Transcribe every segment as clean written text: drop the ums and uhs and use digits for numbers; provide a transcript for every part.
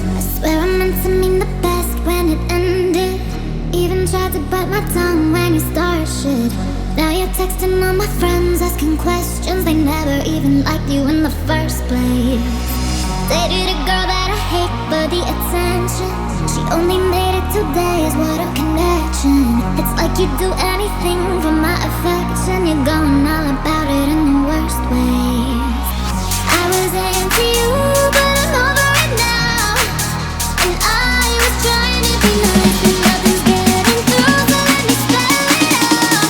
I swear I meant to mean the best when it ended. Even tried to bite my tongue when you started shit. Now you're texting all my friends, asking questions. They never even liked you in the first place. Dated a girl that I hate for the attention. She only made it 2 days, what a connection. It's like you'd do anything for my affection. You're going all about it in the worst ways. I was into you, but I'm over it now. And I was trying to be nice, but nothing's getting through, so let me spell it out.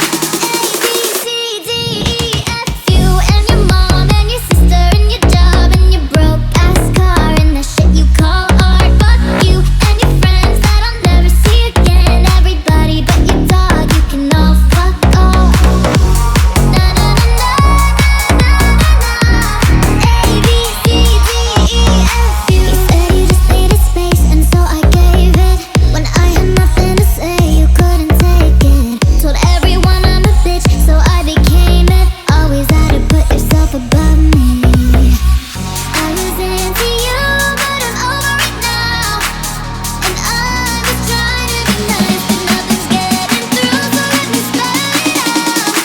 A-B-C-D-E-F-U. And your mom and your sister and your job and your broke-ass car and that shit you call art. Fuck you and your friends that I'll never see again. Everybody but your dog, you can all fuck off. A-B-C-D-E-F-U. You said you just needed space, and so I gave it. When I had nothing to say, you couldn't take it. Told everyone I'm a bitch, so I became it. Always had to put yourself above me. I was into you, but I'm over it now. And I was trying to be nice, but nothing's getting through, so let me spell it out.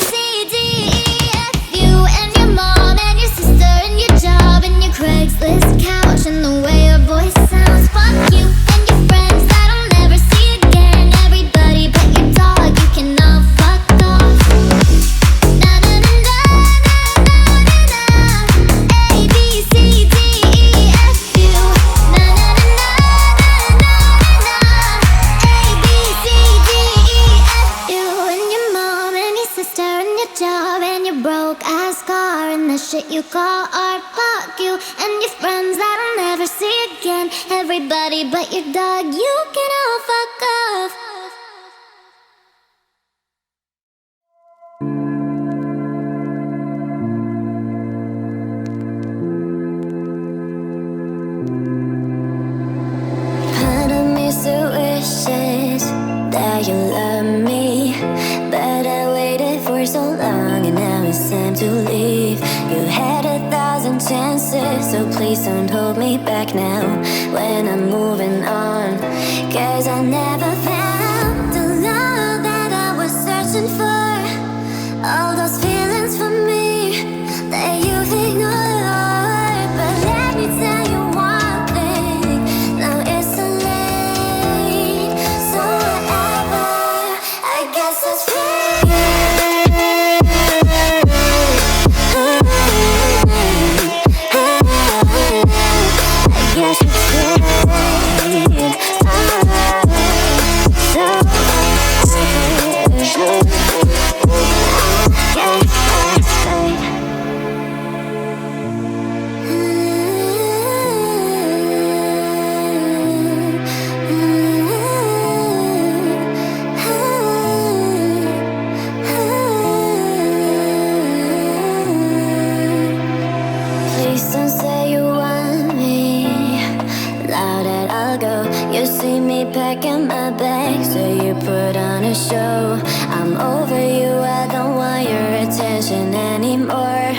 A-B-C-D-E-F-U. And your mom and your sister and your job and your Craigslist couch and the way your voice sounds. Fuck you and your friends that I'll never see again. Everybody but your dog, you can all fuck off. A-B-C-D-E-F-U. A-B-C-D-E-F-U. And your mom and your sister and your job and your broke-ass car and the shit you call art. Fuck you and your friends that I'll never see again. Everybody but your dog, you can all fuck off. Part of me still wishes that you love me, but I waited for so long and now it's time to leave. You had 1,000 chances, so please don't hold me back now when I'm moving on. 'Cause I never found the love that I was searching for. All those feelings for me that you've ignored. But let me tell you one thing, now it's too late. So whatever, I guess it's free. I guess it's free. Please don't say you want me. Now that I'll go, you see me packing my bags, so you put on a show. I'm over you, I don't want your attention anymore.